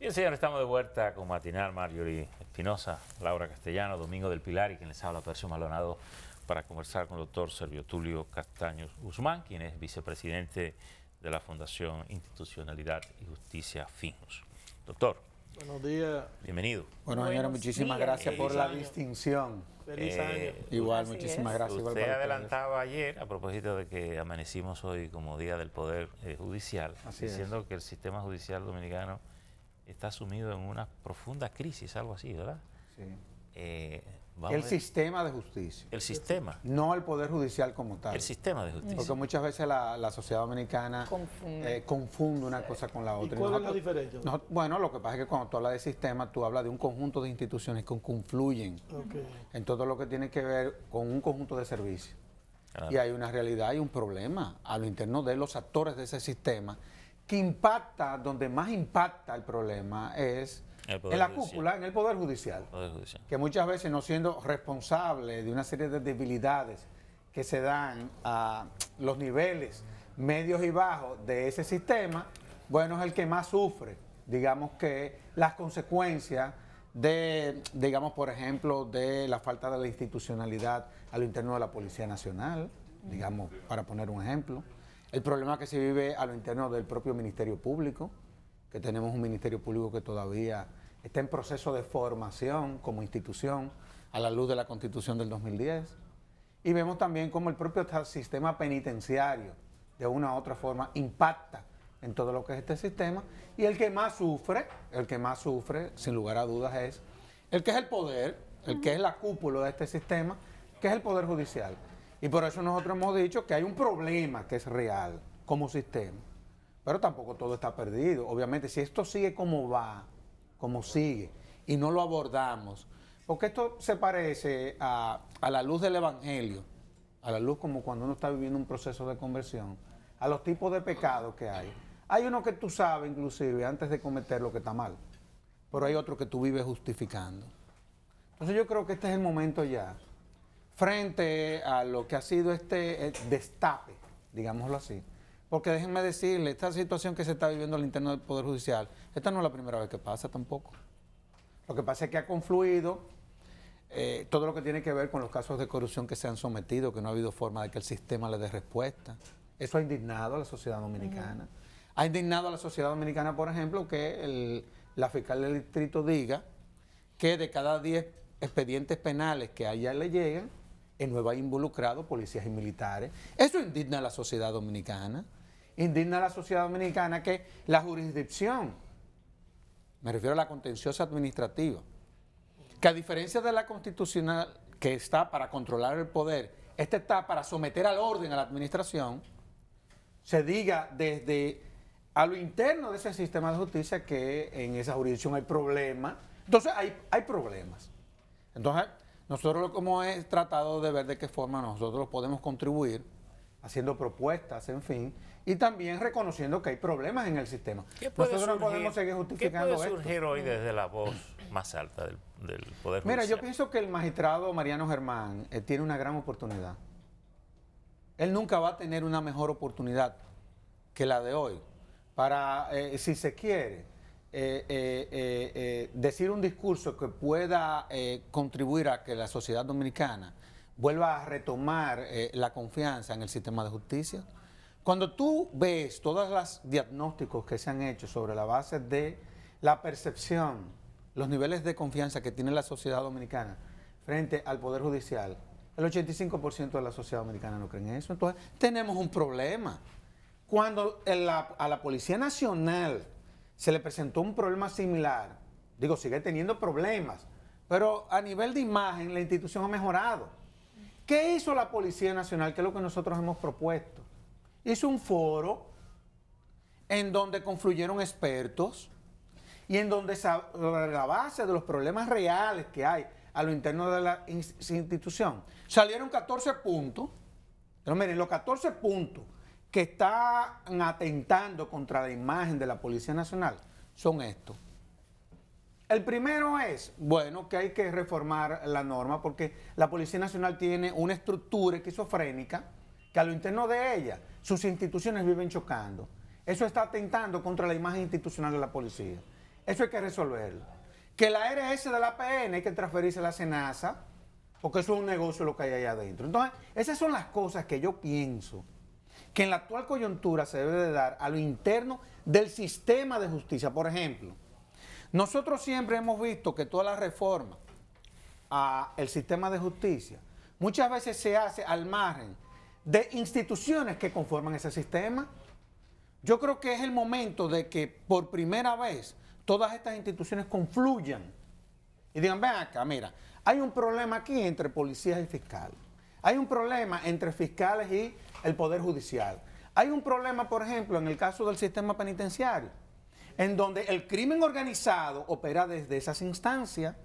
Bien, señores, estamos de vuelta con Matinal. Marjorie Espinosa, Laura Castellano, Domingo del Pilar y quien les habla, Percio Maldonado, para conversar con el doctor Servio Tulio Castaños Guzmán, quien es vicepresidente de la Fundación Institucionalidad y Justicia FINJUS. Doctor. Buenos días. Bienvenido. Bueno, señora, muchísimas gracias por la distinción. Feliz año. Igual, muchísimas gracias. Usted adelantaba ayer, a propósito de que amanecimos hoy como Día del Poder Judicial, diciendo que el sistema judicial dominicano está sumido en una profunda crisis, algo así, ¿verdad? Sí. El sistema de justicia. El sistema. No el Poder Judicial como tal. El sistema de justicia. Porque muchas veces la sociedad dominicana confunde una cosa con la otra. ¿Y cuál es la diferencia? Bueno, lo que pasa es que cuando tú hablas de sistema, tú hablas de un conjunto de instituciones que confluyen en todo lo que tiene que ver con un conjunto de servicios. Claro. Y hay una realidad y un problema a lo interno de los actores de ese sistema que impacta, donde más impacta el problema es en la cúpula, en el Poder Judicial, que muchas veces, no siendo responsable de una serie de debilidades que se dan a los niveles medios y bajos de ese sistema, bueno, es el que más sufre, digamos, que las consecuencias de, digamos, por ejemplo, de la falta de la institucionalidad a lo interno de la Policía Nacional, digamos, para poner un ejemplo. El problema que se vive a lo interno del propio Ministerio Público, que tenemos un Ministerio Público que todavía está en proceso de formación como institución a la luz de la Constitución del 2010. Y vemos también cómo el propio sistema penitenciario, de una u otra forma, impacta en todo lo que es este sistema. Y el que más sufre, sin lugar a dudas, es el que es el poder, el que es la cúpula de este sistema, que es el Poder Judicial. Y por eso nosotros hemos dicho que hay un problema que es real como sistema. Pero tampoco todo está perdido. Obviamente, si esto sigue como va, como sigue, y no lo abordamos, porque esto se parece a la luz del Evangelio, a la luz como cuando uno está viviendo un proceso de conversión, a los tipos de pecados que hay. Hay uno que tú sabes, inclusive, antes de cometer lo que está mal, pero hay otro que tú vives justificando. Entonces yo creo que este es el momento ya, frente a lo que ha sido este destape, digámoslo así. Porque déjenme decirle, esta situación que se está viviendo al interno del Poder Judicial, esta no es la primera vez que pasa tampoco. Lo que pasa es que ha confluido todo lo que tiene que ver con los casos de corrupción que se han sometido, que no ha habido forma de que el sistema le dé respuesta. Eso ha indignado a la sociedad dominicana. Ha indignado a la sociedad dominicana, por ejemplo, que la fiscal del distrito diga que de cada 10 expedientes penales que a ella le llegan, en Nueva hay involucrados policías y militares. Eso indigna a la sociedad dominicana. Indigna a la sociedad dominicana que la jurisdicción, me refiero a la contenciosa administrativa, que a diferencia de la constitucional, que está para controlar el poder, esta está para someter al orden a la administración, se diga desde a lo interno de ese sistema de justicia que en esa jurisdicción hay problemas. Entonces hay problemas. Entonces nosotros lo que hemos tratado de ver de qué forma nosotros podemos contribuir, haciendo propuestas, en fin, y también reconociendo que hay problemas en el sistema. Nosotros no podemos seguir justificando esto. ¿Qué puede surgir hoy desde la voz más alta del Poder Judicial? Mira, yo pienso que el magistrado Mariano Germán tiene una gran oportunidad. Él nunca va a tener una mejor oportunidad que la de hoy para, si se quiere, decir un discurso que pueda contribuir a que la sociedad dominicana vuelva a retomar la confianza en el sistema de justicia. Cuando tú ves todos los diagnósticos que se han hecho sobre la base de la percepción, los niveles de confianza que tiene la sociedad dominicana frente al Poder Judicial, el 85% de la sociedad dominicana no cree en eso. Entonces, tenemos un problema. Cuando a la Policía Nacional se le presentó un problema similar, digo, sigue teniendo problemas, pero a nivel de imagen la institución ha mejorado. ¿Qué hizo la Policía Nacional? Que es lo que nosotros hemos propuesto. Hizo un foro en donde confluyeron expertos y en donde sobre la base de los problemas reales que hay a lo interno de la institución salieron 14 puntos. Pero miren, los 14 puntos que están atentando contra la imagen de la Policía Nacional son estos. El primero es, bueno, que hay que reformar la norma porque la Policía Nacional tiene una estructura esquizofrénica que a lo interno de ella, sus instituciones viven chocando. Eso está atentando contra la imagen institucional de la policía. eso hay que resolverlo. Que la ARS de la PN hay que transferirse a la SENASA, porque eso es un negocio lo que hay allá adentro. Entonces, esas son las cosas que yo pienso que en la actual coyuntura se debe de dar a lo interno del sistema de justicia. Por ejemplo, nosotros siempre hemos visto que toda la reforma al sistema de justicia muchas veces se hace al margen de instituciones que conforman ese sistema. Yo creo que es el momento de que por primera vez todas estas instituciones confluyan y digan, ven acá, mira, hay un problema aquí entre policías y fiscales. Hay un problema entre fiscales y el Poder Judicial. Hay un problema, por ejemplo, en el caso del sistema penitenciario, en donde el crimen organizado opera desde esas instancias.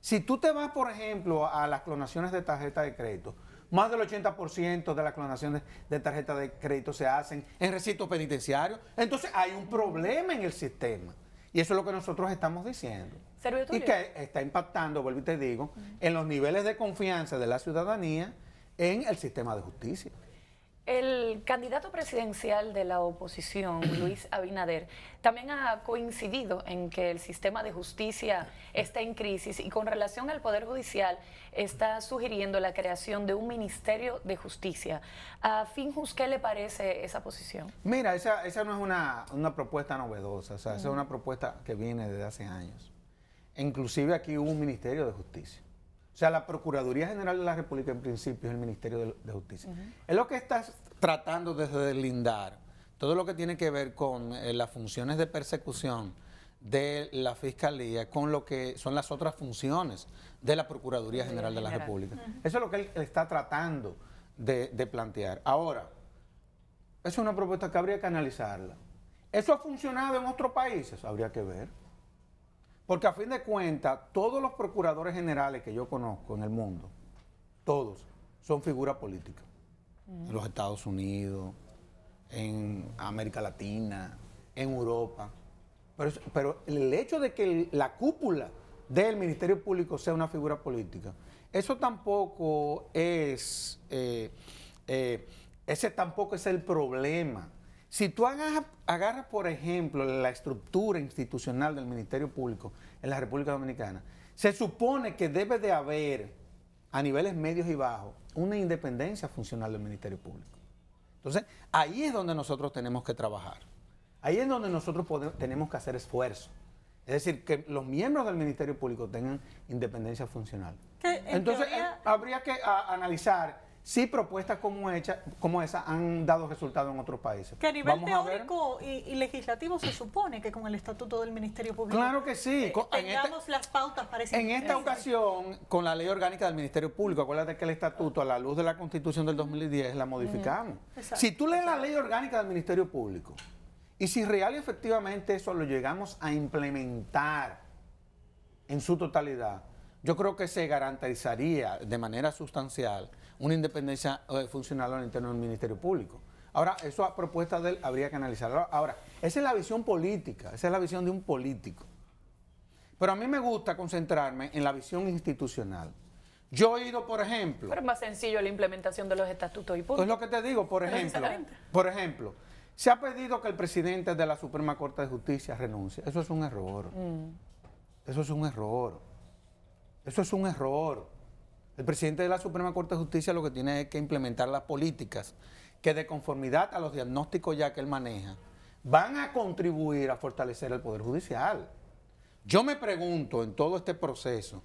Si tú te vas, por ejemplo, a las clonaciones de tarjeta de crédito, más del 80% de las clonaciones de tarjeta de crédito se hacen en recintos penitenciarios. Entonces hay un problema en el sistema. Y eso es lo que nosotros estamos diciendo. Y que está impactando, vuelvo y te digo, en los niveles de confianza de la ciudadanía en el sistema de justicia. El candidato presidencial de la oposición, Luis Abinader, también ha coincidido en que el sistema de justicia está en crisis y con relación al Poder Judicial está sugiriendo la creación de un Ministerio de Justicia. A Finjus, ¿qué le parece esa posición? Mira, esa no es una propuesta novedosa, o sea, esa es una propuesta que viene desde hace años. Inclusive aquí hubo un Ministerio de Justicia. O sea, la Procuraduría General de la República en principio es el Ministerio de Justicia. Es lo que está tratando de deslindar todo lo que tiene que ver con las funciones de persecución de la Fiscalía con lo que son las otras funciones de la Procuraduría General de la República. Eso es lo que él está tratando de plantear. Ahora, es una propuesta que habría que analizarla. ¿Eso ha funcionado en otros países? Habría que ver. Porque a fin de cuentas, todos los procuradores generales que yo conozco en el mundo, todos, son figuras políticas. En los Estados Unidos, en América Latina, en Europa. Pero el hecho de que la cúpula del Ministerio Público sea una figura política, eso tampoco es, ese tampoco es el problema. Si tú agarras, por ejemplo, la estructura institucional del Ministerio Público en la República Dominicana, se supone que debe de haber, a niveles medios y bajos, una independencia funcional del Ministerio Público. Entonces, ahí es donde nosotros tenemos que trabajar. Ahí es donde nosotros tenemos que hacer esfuerzo. Es decir, que los miembros del Ministerio Público tengan independencia funcional. Entonces, habría que analizar si propuestas como esa han dado resultados en otros países. Que a nivel teórico y legislativo se supone que con el Estatuto del Ministerio Público... Claro que sí. Tengamos las pautas para ese... En esta ocasión, con la Ley Orgánica del Ministerio Público, acuérdate que el Estatuto, a la luz de la Constitución del 2010, la modificamos. Si tú lees la Ley Orgánica del Ministerio Público, y si real y efectivamente eso lo llegamos a implementar en su totalidad, yo creo que se garantizaría de manera sustancial una independencia funcional al interno del Ministerio Público. Ahora, eso a propuesta de él habría que analizarlo. Ahora, esa es la visión política, esa es la visión de un político. Pero a mí me gusta concentrarme en la visión institucional. Yo he ido, por ejemplo... Pero es más sencillo la implementación de los estatutos y puntos. Es lo que te digo, por ejemplo, se ha pedido que el presidente de la Suprema Corte de Justicia renuncie. Eso es un error. Eso es un error. Eso es un error. El presidente de la Suprema Corte de Justicia lo que tiene es que implementar las políticas que, de conformidad a los diagnósticos ya que él maneja, van a contribuir a fortalecer el Poder Judicial. Yo me pregunto en todo este proceso,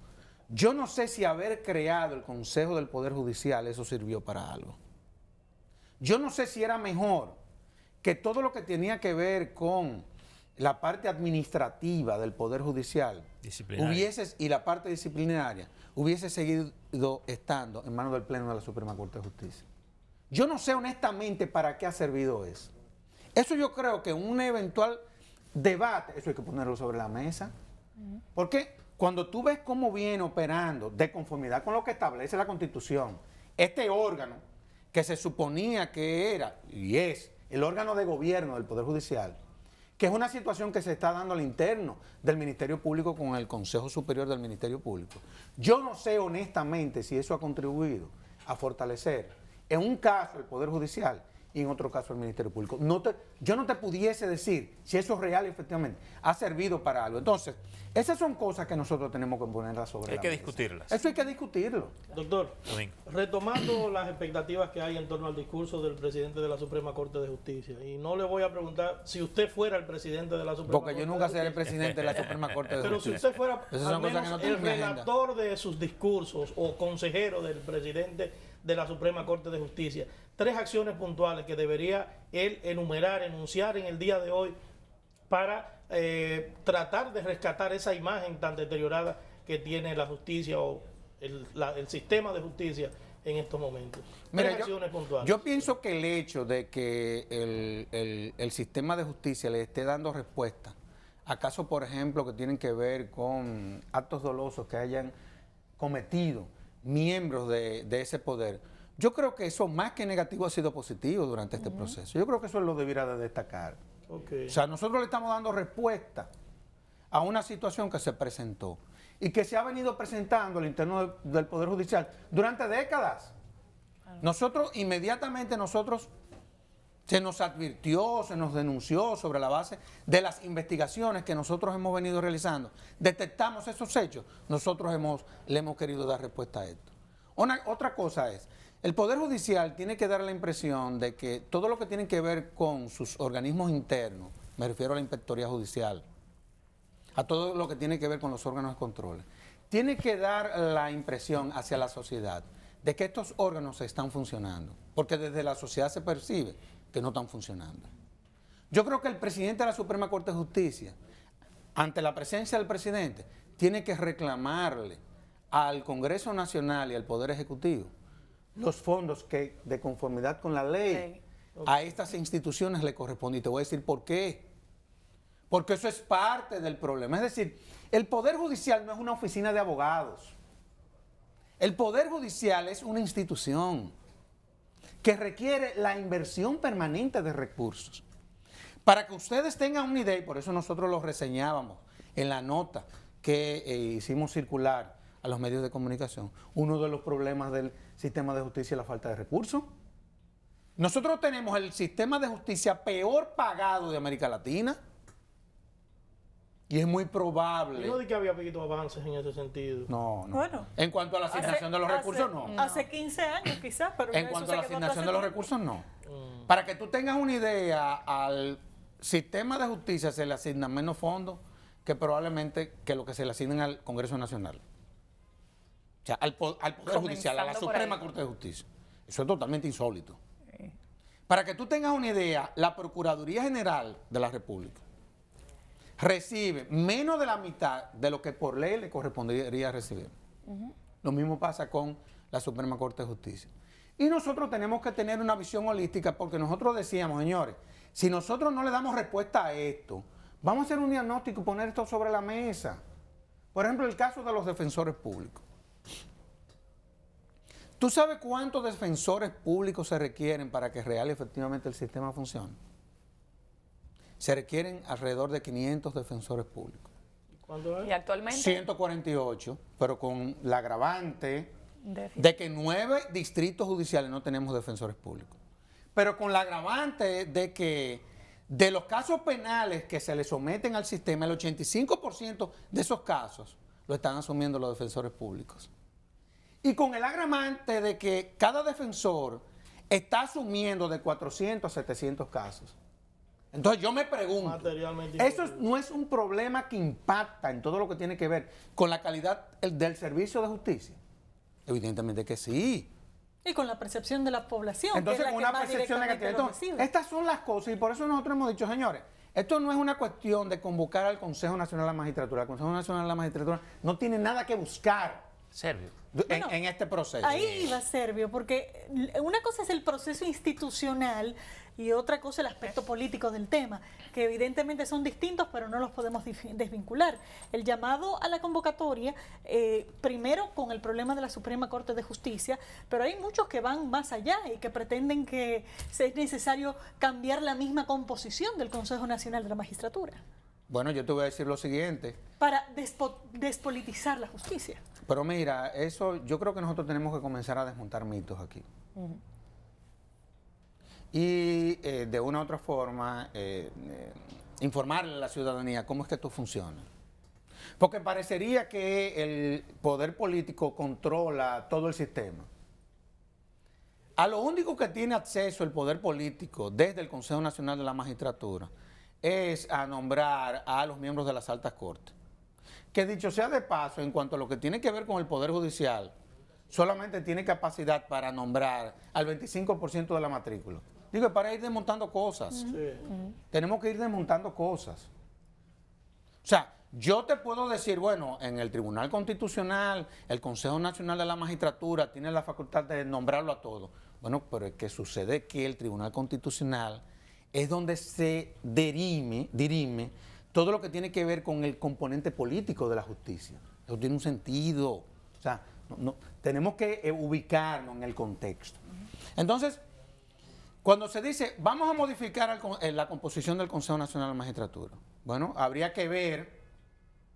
yo no sé si haber creado el Consejo del Poder Judicial eso sirvió para algo. Yo no sé si era mejor que todo lo que tenía que ver con la parte administrativa del Poder Judicial y la parte disciplinaria hubiese seguido estando en manos del Pleno de la Suprema Corte de Justicia. Yo no sé honestamente para qué ha servido eso. Eso yo creo que un eventual debate, eso hay que ponerlo sobre la mesa. Porque cuando tú ves cómo viene operando de conformidad con lo que establece la Constitución, este órgano que se suponía que era y es el órgano de gobierno del Poder Judicial, que es una situación que se está dando al interno del Ministerio Público con el Consejo Superior del Ministerio Público. Yo no sé honestamente si eso ha contribuido a fortalecer, en un caso, el Poder Judicial y en otro caso el Ministerio Público. Yo no te pudiese decir si eso es real y efectivamente ha servido para algo. Entonces, esas son cosas que nosotros tenemos que ponerlas sobre la mesa. Hay que discutirlas. Eso hay que discutirlo. Doctor, Domingo. retomando las expectativas que hay en torno al discurso del presidente de la Suprema Corte de Justicia, y no le voy a preguntar si usted fuera el presidente de la Suprema Corte Porque yo de nunca seré el Justicia, presidente de la Suprema Corte de pero si Justicia. usted fuera Esas al son cosas que menos no el tienen mi agenda. relator de sus discursos o consejero del presidente de la Suprema Corte de Justicia, 3 acciones puntuales que debería él enunciar en el día de hoy para tratar de rescatar esa imagen tan deteriorada que tiene la justicia o el sistema de justicia en estos momentos. Mira, 3 acciones puntuales. yo pienso que el hecho de que el sistema de justicia le esté dando respuesta a casos, por ejemplo, que tienen que ver con actos dolosos que hayan cometido miembros de ese poder, yo creo que eso más que negativo ha sido positivo durante este proceso. Yo creo que eso lo debiera de destacar. Okay. O sea, nosotros le estamos dando respuesta a una situación que se presentó y que se ha venido presentando al interno del Poder Judicial durante décadas. Nosotros, inmediatamente se nos advirtió, se nos denunció sobre la base de las investigaciones que nosotros hemos venido realizando. Detectamos esos hechos, nosotros le hemos querido dar respuesta a esto. Otra cosa es, el Poder Judicial tiene que dar la impresión de que todo lo que tiene que ver con sus organismos internos, me refiero a la Inspectoría Judicial, a todo lo que tiene que ver con los órganos de control, tiene que dar la impresión hacia la sociedad de que estos órganos están funcionando, porque desde la sociedad se percibe que no están funcionando. Yo creo que el presidente de la Suprema Corte de Justicia, ante la presencia del presidente, tiene que reclamarle al Congreso Nacional y al Poder Ejecutivo los fondos que, de conformidad con la ley, a estas instituciones le corresponde. Y te voy a decir por qué. Porque eso es parte del problema. Es decir, el Poder Judicial no es una oficina de abogados. El Poder Judicial es una institución que requiere la inversión permanente de recursos. Para que ustedes tengan una idea, y por eso nosotros lo reseñábamos en la nota que hicimos circular a los medios de comunicación, uno de los problemas del sistema de justicia es la falta de recursos. Nosotros tenemos el sistema de justicia peor pagado de América Latina y es muy probable. Yo no di que había habido avances en ese sentido. No. Bueno, En cuanto a la asignación de los recursos, no. Hace 15 años quizás, pero En eso cuanto se a la quedó asignación hace de los tiempo. recursos, no. Para que tú tengas una idea, al sistema de justicia se le asignan menos fondos que probablemente que lo que se le asignan al Congreso Nacional. O sea, al Poder Judicial, a la Comenzando por Suprema ahí. Corte de Justicia. Eso es totalmente insólito. Para que tú tengas una idea, la Procuraduría General de la República recibe menos de la mitad de lo que por ley le correspondería recibir. Lo mismo pasa con la Suprema Corte de Justicia. Y nosotros tenemos que tener una visión holística porque nosotros decíamos, señores, si nosotros no le damos respuesta a esto, vamos a hacer un diagnóstico y poner esto sobre la mesa. Por ejemplo, el caso de los defensores públicos. ¿Tú sabes cuántos defensores públicos se requieren para que real y efectivamente el sistema funcione? Se requieren alrededor de 500 defensores públicos. ¿Cuándo es? Y actualmente 148, pero con la agravante déficit. de que 9 distritos judiciales no tenemos defensores públicos. Pero con la agravante de que de los casos penales que se le someten al sistema, el 85% de esos casos lo están asumiendo los defensores públicos. Y con el agravante de que cada defensor está asumiendo de 400 a 700 casos. Entonces yo me pregunto, Materialmente ¿eso imposible. no es un problema que impacta en todo lo que tiene que ver con la calidad del servicio de justicia? Evidentemente que sí. Y con la percepción de la población, Entonces, que es la con que una más percepción directamente negativa. lo Entonces, recibe. estas son las cosas y por eso nosotros hemos dicho, señores, esto no es una cuestión de convocar al Consejo Nacional de la Magistratura. El Consejo Nacional de la Magistratura no tiene nada que buscar Servio. Bueno, en este proceso. Ahí iba Servio, porque una cosa es el proceso institucional y otra cosa el aspecto político del tema, que evidentemente son distintos, pero no los podemos desvincular. El llamado a la convocatoria, primero con el problema de la Suprema Corte de Justicia, pero hay muchos que van más allá y que pretenden que es necesario cambiar la misma composición del Consejo Nacional de la Magistratura Bueno, yo te voy a decir lo siguiente. para despolitizar la justicia. Pero mira, eso yo creo que nosotros tenemos que comenzar a desmontar mitos aquí. y de una u otra forma informarle a la ciudadanía cómo es que esto funciona. Porque parecería que el poder político controla todo el sistema. A lo único que tiene acceso el poder político desde el Consejo Nacional de la Magistratura es a nombrar a los miembros de las altas cortes. Que dicho sea de paso, en cuanto a lo que tiene que ver con el Poder Judicial, solamente tiene capacidad para nombrar al 25% de la matrícula. Digo, para ir desmontando cosas. Sí. Tenemos que ir desmontando cosas. O sea, yo te puedo decir, bueno, en el Tribunal Constitucional, el Consejo Nacional de la Magistratura tiene la facultad de nombrarlo a todos. Bueno, pero es que sucede que el Tribunal Constitucional es donde se dirime todo lo que tiene que ver con el componente político de la justicia. Eso tiene un sentido. O sea, tenemos que ubicarnos en el contexto. Entonces, cuando se dice, vamos a modificar la composición del Consejo Nacional de la Magistratura, bueno, habría que ver,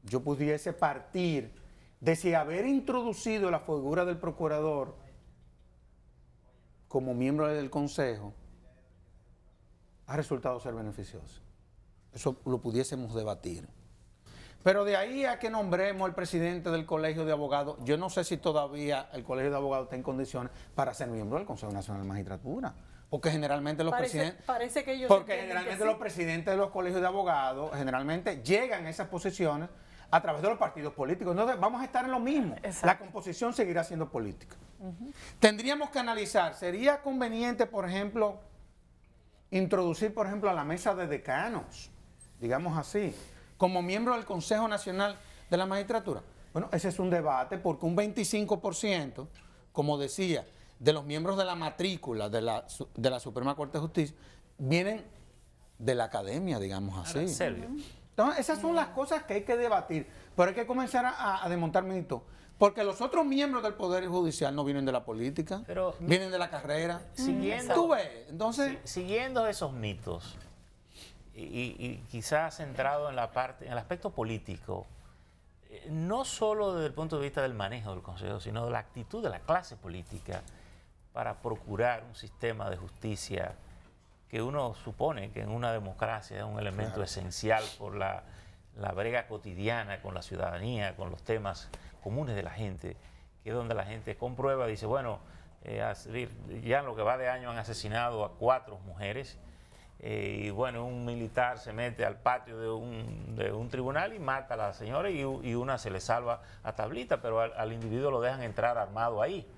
yo pudiese partir de si haber introducido la figura del procurador como miembro del Consejo ha resultado ser beneficioso. Eso lo pudiésemos debatir. Pero de ahí a que nombremos al presidente del Colegio de Abogados, yo no sé si todavía el Colegio de Abogados está en condiciones para ser miembro del Consejo Nacional de la Magistratura. Porque generalmente los presidentes... Parece que ellos generalmente los presidentes de los colegios de abogados generalmente llegan a esas posiciones a través de los partidos políticos. Entonces vamos a estar en lo mismo. Exacto. La composición seguirá siendo política. Tendríamos que analizar, ¿sería conveniente, por ejemplo, introducir, por ejemplo, a la mesa de decanos, digamos así, como miembro del Consejo Nacional de la Magistratura? Bueno, ese es un debate porque un 25%, como decía, de los miembros de la matrícula de la Suprema Corte de Justicia vienen de la academia, digamos así. ¿En serio? Entonces, esas son las cosas que hay que debatir, pero hay que comenzar a desmontar mitos. Porque los otros miembros del Poder Judicial no vienen de la política, pero vienen de la carrera. Siguiendo, ¿tú ves? Entonces, siguiendo esos mitos y quizás centrado en en el aspecto político, no solo desde el punto de vista del manejo del Consejo, sino de la actitud de la clase política para procurar un sistema de justicia que uno supone que en una democracia es un elemento esencial por la brega cotidiana con la ciudadanía, con los temas comunes de la gente, que es donde la gente comprueba, dice, bueno, ya en lo que va de año han asesinado a 4 mujeres, y bueno, un militar se mete al patio de un tribunal y mata a la señora y una se le salva a tablita, pero al individuo lo dejan entrar armado ahí.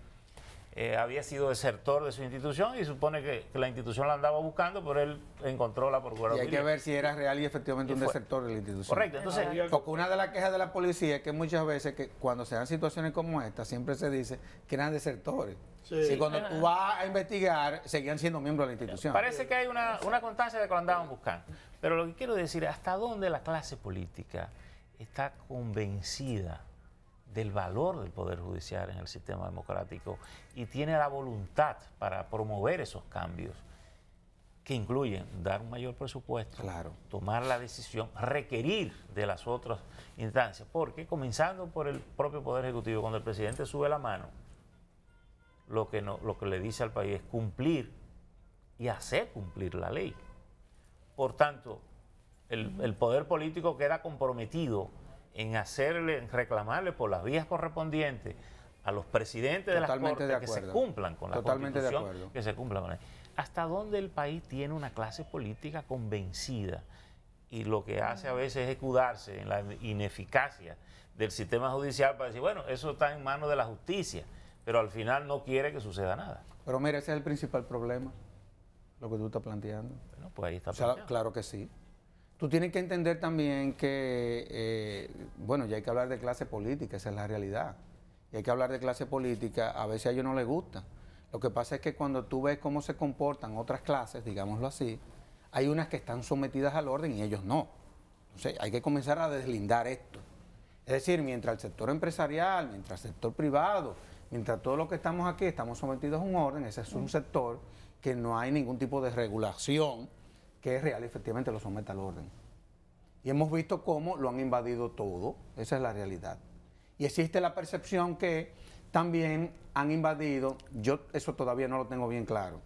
Había sido desertor de su institución y supone que la institución la andaba buscando, pero él encontró la procuraduría. Y hay que ver si era real y efectivamente un desertor de la institución. Correcto. Entonces, porque una de las quejas de la policía es que muchas veces que cuando se dan situaciones como esta, siempre se dice que eran desertores. Sí. Y cuando tú vas a investigar, seguían siendo miembros de la institución. Parece que hay una constancia de que lo andaban buscando. Pero lo que quiero decir es hasta dónde la clase política está convencida del valor del Poder Judicial en el sistema democrático y tiene la voluntad para promover esos cambios que incluyen dar un mayor presupuesto, tomar la decisión, requerir de las otras instancias, porque comenzando por el propio Poder Ejecutivo, cuando el presidente sube la mano, lo que le dice al país es cumplir y hacer cumplir la ley. Por tanto, el poder político queda comprometido en reclamarle por las vías correspondientes a los presidentes de las cortes que se cumplan con la Constitución, que se cumplan con la ley. ¿Hasta dónde el país tiene una clase política convencida? Y lo que hace a veces es escudarse en la ineficacia del sistema judicial para decir, bueno, eso está en manos de la justicia, pero al final no quiere que suceda nada. Pero mira, ese es el principal problema, lo que tú estás planteando. Bueno, pues ahí está planteado. Claro que sí. Tú tienes que entender también que, bueno, ya hay que hablar de clase política, esa es la realidad. Y hay que hablar de clase política, a veces a ellos no les gusta. Lo que pasa es que cuando tú ves cómo se comportan otras clases, digámoslo así, hay unas que están sometidas al orden y ellos no. Entonces hay que comenzar a deslindar esto. Es decir, mientras el sector empresarial, mientras el sector privado, mientras todos los que estamos aquí estamos sometidos a un orden, ese es un sector que no hay ningún tipo de regulación que es real y efectivamente lo somete al orden. Y hemos visto cómo lo han invadido todo, esa es la realidad. Y existe la percepción que también han invadido, yo eso todavía no lo tengo bien claro,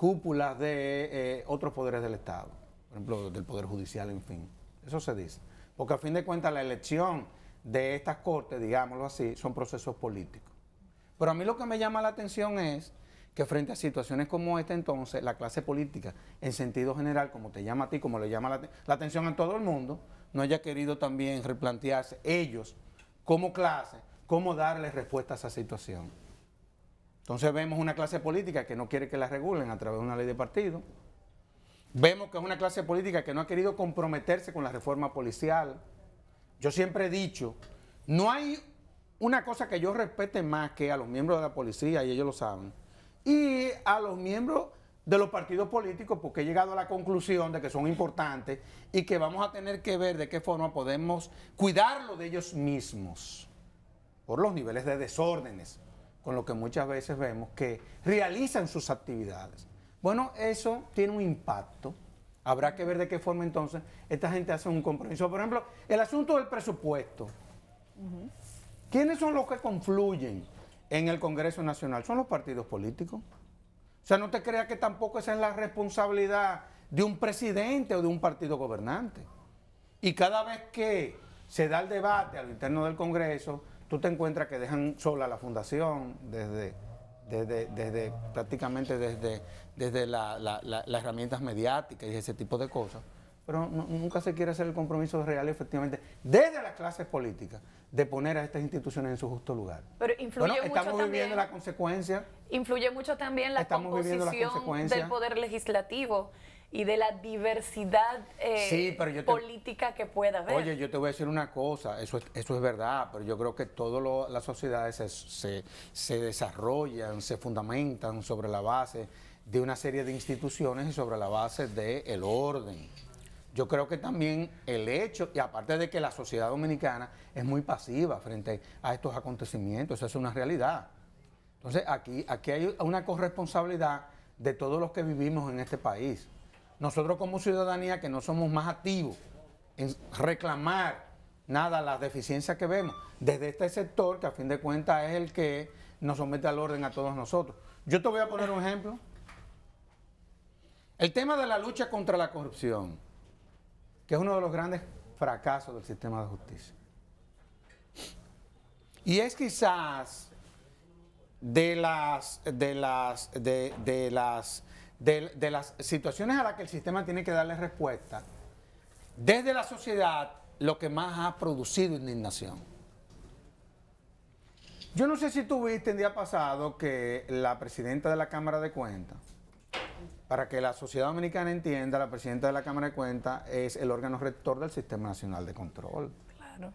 cúpulas de otros poderes del Estado, por ejemplo, del Poder Judicial, en fin. Eso se dice. Porque a fin de cuentas la elección de estas cortes, digámoslo así, son procesos políticos. Pero a mí lo que me llama la atención es que frente a situaciones como esta, entonces, la clase política, en sentido general, como te llama a ti, como le llama la atención a todo el mundo, no haya querido también replantearse ellos, como clase, cómo darle respuesta a esa situación. Entonces vemos una clase política que no quiere que la regulen a través de una ley de partido. Vemos que es una clase política que no ha querido comprometerse con la reforma policial. Yo siempre he dicho, no hay una cosa que yo respete más que a los miembros de la policía, y ellos lo saben, y a los miembros de los partidos políticos, porque he llegado a la conclusión de que son importantes y que vamos a tener que ver de qué forma podemos cuidarlo de ellos mismos por los niveles de desórdenes con lo que muchas veces vemos que realizan sus actividades. Bueno, eso tiene un impacto. Habrá que ver de qué forma entonces esta gente hace un compromiso. Por ejemplo, el asunto del presupuesto. ¿Quiénes son los que confluyen en el Congreso Nacional? Son los partidos políticos. O sea, no te creas que tampoco esa es la responsabilidad de un presidente o de un partido gobernante. Y cada vez que se da el debate a lo interno del Congreso, tú te encuentras que dejan sola la fundación prácticamente desde las herramientas mediáticas y ese tipo de cosas. Pero nunca se quiere hacer el compromiso real, efectivamente, desde las clases políticas, de poner a estas instituciones en su justo lugar. Pero influye mucho estamos también, viviendo la consecuencia. Influye mucho también la composición del poder legislativo y de la diversidad política que pueda haber. Oye, yo te voy a decir una cosa, eso es verdad, pero yo creo que todas las sociedades se desarrollan, se fundamentan sobre la base de una serie de instituciones y sobre la base del orden. Yo creo que también el hecho, y aparte de que la sociedad dominicana es muy pasiva frente a estos acontecimientos, eso es una realidad. Entonces, aquí hay una corresponsabilidad de todos los que vivimos en este país. Nosotros como ciudadanía que no somos más activos en reclamar las deficiencias que vemos desde este sector, que a fin de cuentas es el que nos somete al orden a todos nosotros. Yo te voy a poner un ejemplo. El tema de la lucha contra la corrupción, que es uno de los grandes fracasos del sistema de justicia. Y es quizás de las situaciones a las que el sistema tiene que darle respuesta, desde la sociedad, lo que más ha producido indignación. Yo no sé si tú viste el día pasado que la presidenta de la Cámara de Cuentas, para que la sociedad dominicana entienda, la presidenta de la Cámara de Cuentas es el órgano rector del Sistema Nacional de Control. Claro.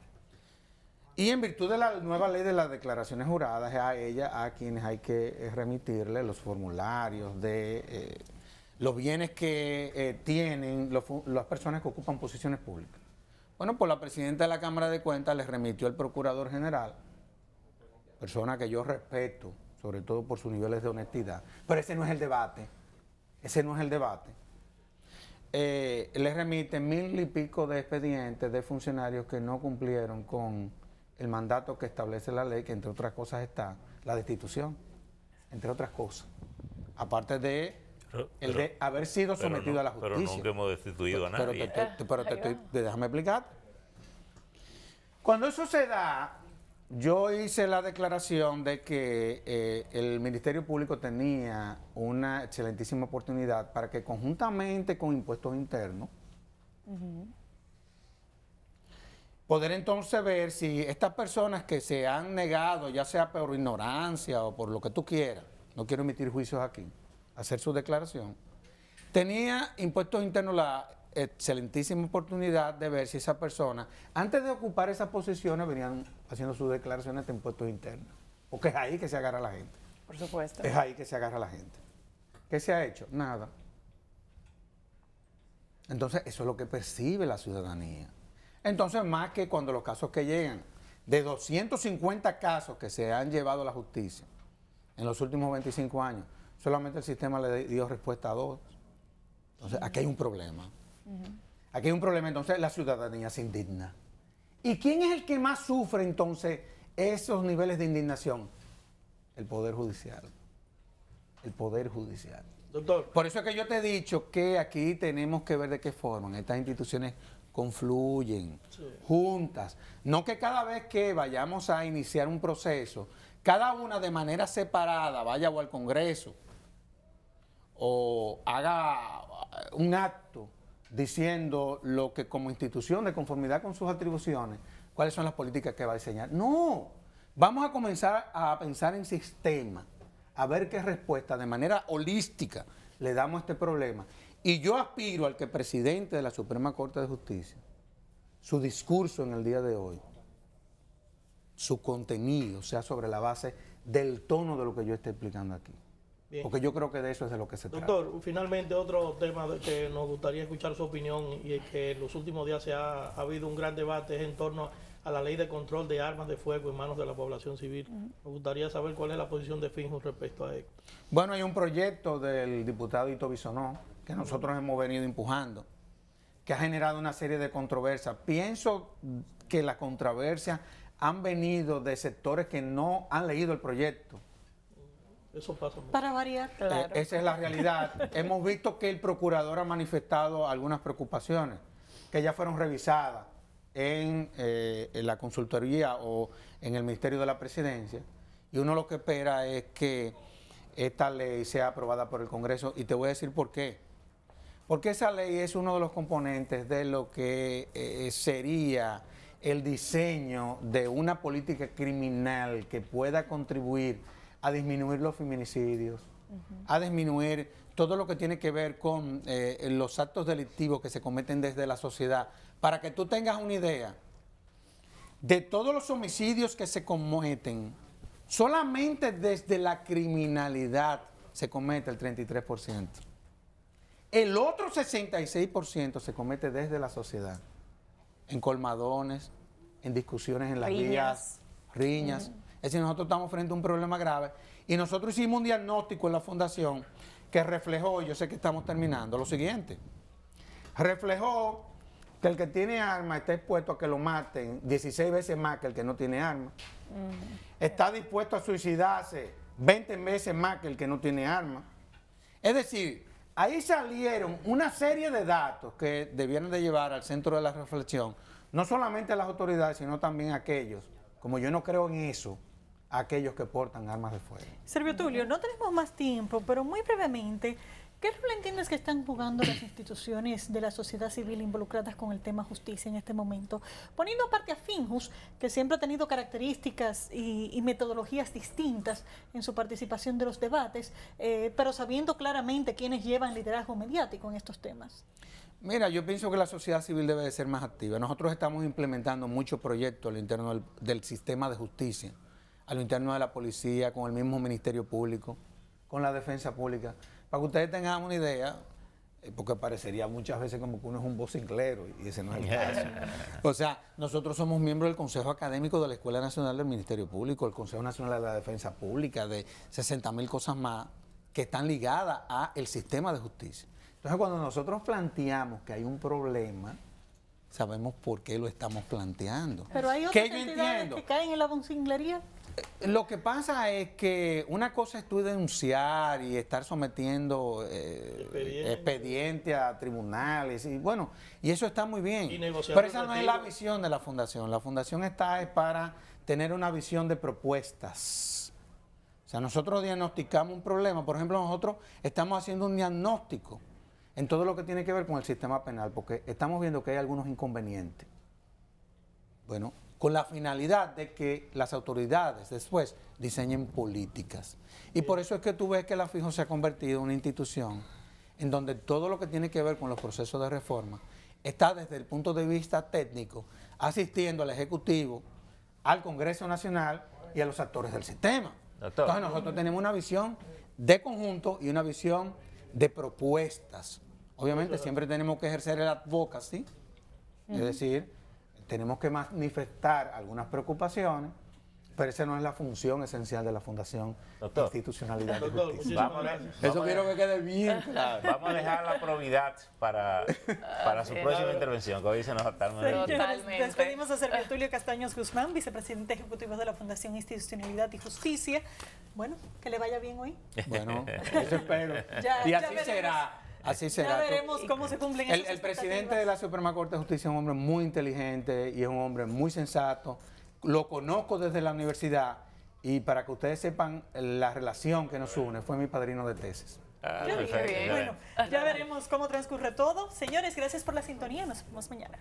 Y en virtud de la nueva ley de las declaraciones juradas, es a ella a quienes hay que remitirle los formularios de los bienes que tienen las personas que ocupan posiciones públicas. Bueno, pues la presidenta de la Cámara de Cuentas le remitió al Procurador General, persona que yo respeto, sobre todo por sus niveles de honestidad, pero ese no es el debate. Ese no es el debate. Le remiten 1000 y pico de expedientes de funcionarios que no cumplieron con el mandato que establece la ley, que entre otras cosas está la destitución, entre otras cosas. Aparte de haber sido sometido a la justicia. Pero nunca hemos destituido a nadie. Déjame explicar. Cuando eso se da, yo hice la declaración de que el Ministerio Público tenía una excelentísima oportunidad para que conjuntamente con impuestos internos, poder entonces ver si estas personas que se han negado, ya sea por ignorancia o por lo que tú quieras, no quiero emitir juicios aquí, hacer su declaración, tenía impuestos internos la excelentísima oportunidad de ver si esa persona, antes de ocupar esas posiciones, venían haciendo sus declaraciones de impuestos internos. Porque es ahí que se agarra la gente. Por supuesto. Es ahí que se agarra la gente. ¿Qué se ha hecho? Nada. Entonces, eso es lo que percibe la ciudadanía. Entonces, más que cuando los casos que llegan, de 250 casos que se han llevado a la justicia en los últimos 25 años, solamente el sistema le dio respuesta a 2. Entonces, aquí hay un problema. Aquí hay un problema, entonces la ciudadanía se indigna. ¿Y quién es el que más sufre entonces esos niveles de indignación? El Poder Judicial. El Poder Judicial. Doctor. Por eso es que yo te he dicho que aquí tenemos que ver de qué forma estas instituciones confluyen, juntas. No que cada vez que vayamos a iniciar un proceso, cada una de manera separada vaya o al Congreso o haga un acto diciendo lo que como institución, de conformidad con sus atribuciones, cuáles son las políticas que va a diseñar. No, vamos a comenzar a pensar en sistema, a ver qué respuesta de manera holística le damos a este problema. Y yo aspiro al que el presidente de la Suprema Corte de Justicia, su discurso en el día de hoy, su contenido sea sobre la base del tono de lo que yo estoy explicando aquí. Bien. Porque yo creo que de eso es de lo que se trata. Doctor, finalmente otro tema que nos gustaría escuchar su opinión, y es que en los últimos días ha habido un gran debate es en torno a la ley de control de armas de fuego en manos de la población civil. Nos gustaría saber cuál es la posición de Finjus respecto a esto. Bueno, hay un proyecto del diputado Ito Bisonó que nosotros hemos venido empujando, que ha generado una serie de controversias. Pienso que las controversias han venido de sectores que no han leído el proyecto. Eso pasa mucho. Para variar, claro. Esa es la realidad. Hemos visto que el procurador ha manifestado algunas preocupaciones que ya fueron revisadas en la consultoría o en el Ministerio de la Presidencia, y uno lo que espera es que esta ley sea aprobada por el Congreso, y te voy a decir por qué. Porque esa ley es uno de los componentes de lo que sería el diseño de una política criminal que pueda contribuir a disminuir los feminicidios, a disminuir todo lo que tiene que ver con los actos delictivos que se cometen desde la sociedad. Para que tú tengas una idea, de todos los homicidios que se cometen, solamente desde la criminalidad se comete el 33%. El otro 66% se comete desde la sociedad, en colmadones, en discusiones en las vías, riñas. Es decir, nosotros estamos frente a un problema grave, y nosotros hicimos un diagnóstico en la fundación que reflejó, yo sé que estamos terminando, lo siguiente. Reflejó que el que tiene arma está expuesto a que lo maten 16 veces más que el que no tiene arma. Está dispuesto a suicidarse 20 veces más que el que no tiene arma. Es decir, ahí salieron una serie de datos que debieron de llevar al centro de la reflexión, no solamente a las autoridades, sino también a aquellos, como yo no creo en eso, a aquellos que portan armas de fuego. Servio Tulio, no tenemos más tiempo, pero muy brevemente, ¿qué rol entiendes que están jugando las instituciones de la sociedad civil involucradas con el tema justicia en este momento? Poniendo aparte a Finjus, que siempre ha tenido características y metodologías distintas en su participación de los debates, pero sabiendo claramente quiénes llevan liderazgo mediático en estos temas. Mira, yo pienso que la sociedad civil debe de ser más activa. Nosotros estamos implementando muchos proyectos al interno del sistema de justicia, a lo interno de la policía, con el mismo Ministerio Público, con la defensa pública. Para que ustedes tengan una idea, porque parecería muchas veces como que uno es un vociclero, y ese no es el caso. O sea, nosotros somos miembros del Consejo Académico de la Escuela Nacional del Ministerio Público, el Consejo Nacional de la Defensa Pública, de 60.000 cosas más que están ligadas al sistema de justicia. Entonces, cuando nosotros planteamos que hay un problema, sabemos por qué lo estamos planteando. Pero hay otras entidades que caen en la vocinglería. Lo que pasa es que una cosa es tú denunciar y estar sometiendo expediente a tribunales, y bueno, y eso está muy bien, pero esa no es la visión de la fundación. La fundación está para tener una visión de propuestas. O sea, nosotros diagnosticamos un problema. Por ejemplo, nosotros estamos haciendo un diagnóstico en todo lo que tiene que ver con el sistema penal, porque estamos viendo que hay algunos inconvenientes. Bueno, con la finalidad de que las autoridades después diseñen políticas. Y por eso es que tú ves que la Finjus se ha convertido en una institución en donde todo lo que tiene que ver con los procesos de reforma está desde el punto de vista técnico, asistiendo al Ejecutivo, al Congreso Nacional y a los actores del sistema. Doctor. Entonces nosotros tenemos una visión de conjunto y una visión de propuestas. Obviamente siempre tenemos que ejercer el advocacy, es decir, tenemos que manifestar algunas preocupaciones, Pero esa no es la función esencial de la Fundación Institucionalidad y Doctor, Justicia. Eso quiero que quede bien claro. Vamos a dejar la probidad para su próxima intervención, que hoy se nos está Totalmente. Despedimos a Servio Tulio Castaños Guzmán, vicepresidente ejecutivo de la Fundación Institucionalidad y Justicia. Bueno, que le vaya bien hoy. Bueno, eso espero. Y así será. Así será. Ya veremos cómo se cumplen esas El presidente de la Suprema Corte de Justicia es un hombre muy inteligente y es un hombre muy sensato. Lo conozco desde la universidad y para que ustedes sepan la relación que nos une, fue mi padrino de tesis. Bueno, ya veremos cómo transcurre todo. Señores, gracias por la sintonía. Nos vemos mañana.